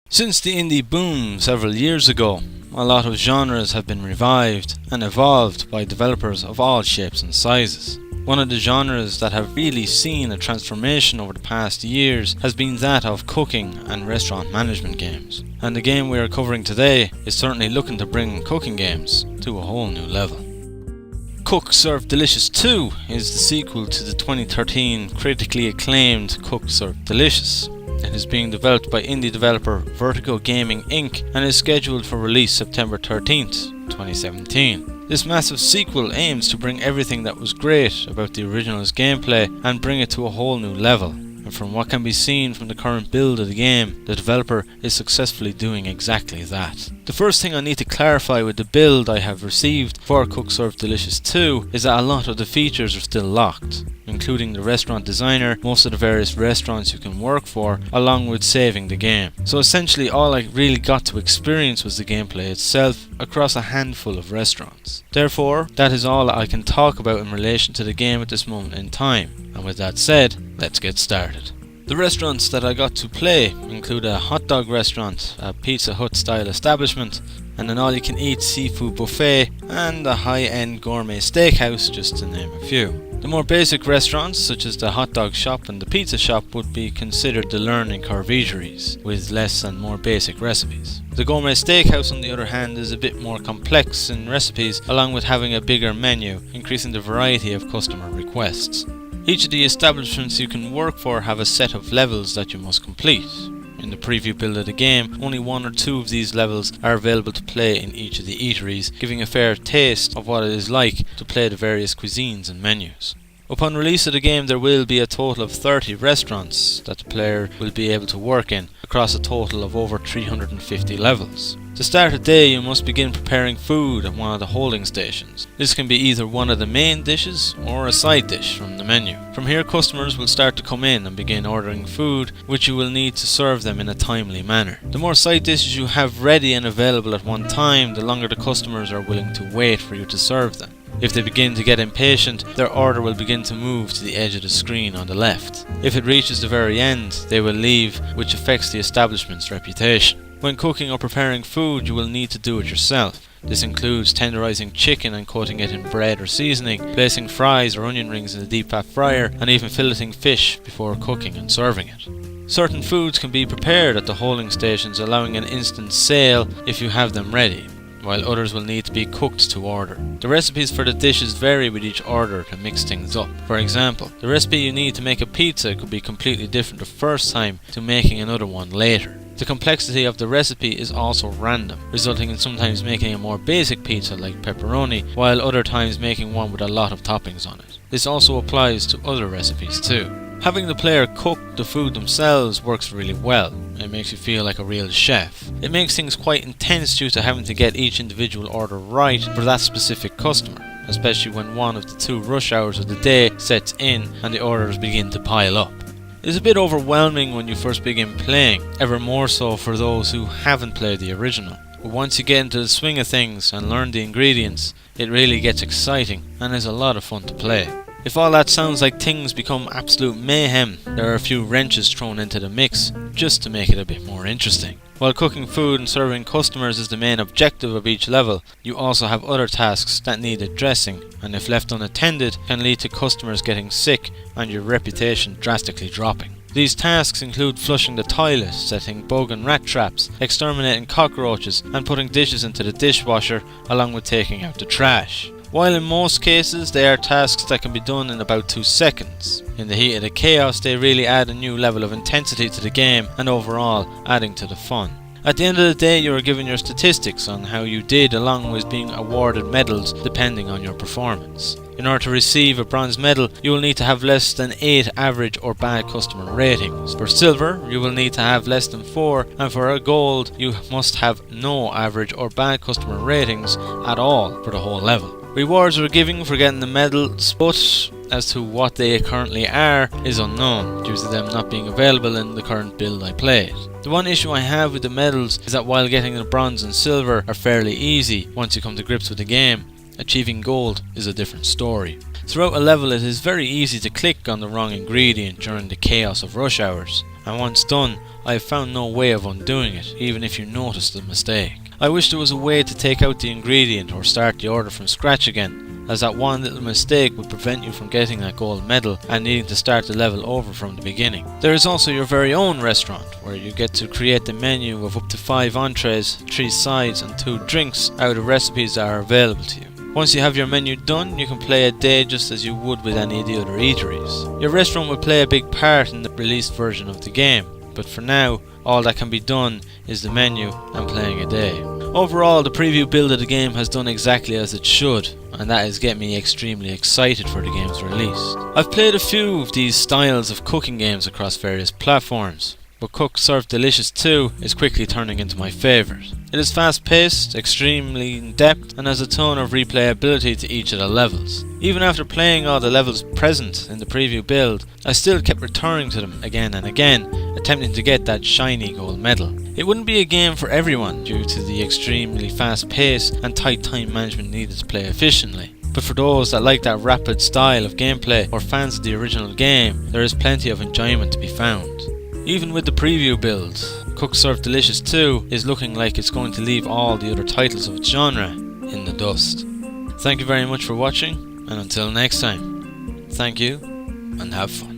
Since the indie boom several years ago, a lot of genres have been revived and evolved by developers of all shapes and sizes. One of the genres that have really seen a transformation over the past years has been that of cooking and restaurant management games. And the game we are covering today is certainly looking to bring cooking games to a whole new level. Cook Serve Delicious 2 is the sequel to the 2013 critically acclaimed Cook Serve Delicious. It is being developed by indie developer Vertigo Gaming Inc. and is scheduled for release September 13th, 2017. This massive sequel aims to bring everything that was great about the original's gameplay and bring it to a whole new level. And from what can be seen from the current build of the game, the developer is successfully doing exactly that. The first thing I need to clarify with the build I have received for Cook Serve Delicious 2 is that a lot of the features are still locked, including the restaurant designer, most of the various restaurants you can work for, along with saving the game. So essentially all I really got to experience was the gameplay itself across a handful of restaurants. Therefore, that is all I can talk about in relation to the game at this moment in time. And with that said, let's get started. The restaurants that I got to play include a hot dog restaurant, a Pizza Hut style establishment, and an all-you-can-eat seafood buffet, and a high-end gourmet steakhouse, just to name a few. The more basic restaurants, such as the hot dog shop and the pizza shop, would be considered the learning curve eateries, with less and more basic recipes. The gourmet steakhouse, on the other hand, is a bit more complex in recipes, along with having a bigger menu, increasing the variety of customer requests. Each of the establishments you can work for have a set of levels that you must complete. In the preview build of the game, only one or two of these levels are available to play in each of the eateries, giving a fair taste of what it is like to play the various cuisines and menus. Upon release of the game, there will be a total of 30 restaurants that the player will be able to work in, across a total of over 350 levels. To start a day, you must begin preparing food at one of the holding stations. This can be either one of the main dishes or a side dish from the menu. From here, customers will start to come in and begin ordering food, which you will need to serve them in a timely manner. The more side dishes you have ready and available at one time, the longer the customers are willing to wait for you to serve them. If they begin to get impatient, their order will begin to move to the edge of the screen on the left. If it reaches the very end, they will leave, which affects the establishment's reputation. When cooking or preparing food, you will need to do it yourself. This includes tenderizing chicken and coating it in bread or seasoning, placing fries or onion rings in a deep fat fryer, and even filleting fish before cooking and serving it. Certain foods can be prepared at the holding stations, allowing an instant sale if you have them ready, while others will need to be cooked to order. The recipes for the dishes vary with each order to mix things up. For example, the recipe you need to make a pizza could be completely different the first time to making another one later. The complexity of the recipe is also random, resulting in sometimes making a more basic pizza like pepperoni, while other times making one with a lot of toppings on it. This also applies to other recipes too. Having the player cook the food themselves works really well. It makes you feel like a real chef. It makes things quite intense due to having to get each individual order right for that specific customer, especially when one of the 2 rush hours of the day sets in and the orders begin to pile up. It's a bit overwhelming when you first begin playing, ever more so for those who haven't played the original. But once you get into the swing of things and learn the ingredients, it really gets exciting and is a lot of fun to play. If all that sounds like things become absolute mayhem, there are a few wrenches thrown into the mix just to make it a bit more interesting. While cooking food and serving customers is the main objective of each level, you also have other tasks that need addressing, and if left unattended can lead to customers getting sick and your reputation drastically dropping. These tasks include flushing the toilet, setting bug and rat traps, exterminating cockroaches, and putting dishes into the dishwasher, along with taking out the trash. While in most cases they are tasks that can be done in about 2 seconds, in the heat of the chaos they really add a new level of intensity to the game and overall adding to the fun. At the end of the day, you are given your statistics on how you did, along with being awarded medals depending on your performance. In order to receive a bronze medal, you will need to have less than 8 average or bad customer ratings. For silver, you will need to have less than 4, and for a gold, you must have no average or bad customer ratings at all for the whole level. Rewards are given for getting the medals, but as to what they currently are is unknown due to them not being available in the current build I played. The one issue I have with the medals is that while getting the bronze and silver are fairly easy once you come to grips with the game, achieving gold is a different story. Throughout a level it is very easy to click on the wrong ingredient during the chaos of rush hours, and once done, I have found no way of undoing it, even if you notice the mistake. I wish there was a way to take out the ingredient or start the order from scratch again, as that one little mistake would prevent you from getting that gold medal and needing to start the level over from the beginning. There is also your very own restaurant, where you get to create the menu of up to 5 entrees, 3 sides and 2 drinks out of recipes that are available to you. Once you have your menu done, you can play a day just as you would with any of the other eateries. Your restaurant will play a big part in the released version of the game, but for now, all that can be done is the menu and playing a day. Overall, the preview build of the game has done exactly as it should, and that is getting me extremely excited for the game's release. I've played a few of these styles of cooking games across various platforms, but Cook Serve Delicious 2 is quickly turning into my favourite. It is fast paced, extremely in depth, and has a ton of replayability to each of the levels. Even after playing all the levels present in the preview build, I still kept returning to them again and again, attempting to get that shiny gold medal. It wouldn't be a game for everyone due to the extremely fast pace and tight time management needed to play efficiently. But for those that like that rapid style of gameplay or fans of the original game, there is plenty of enjoyment to be found. Even with the preview build, Cook Serve Delicious 2 is looking like it's going to leave all the other titles of its genre in the dust. Thank you very much for watching, and until next time, thank you and have fun.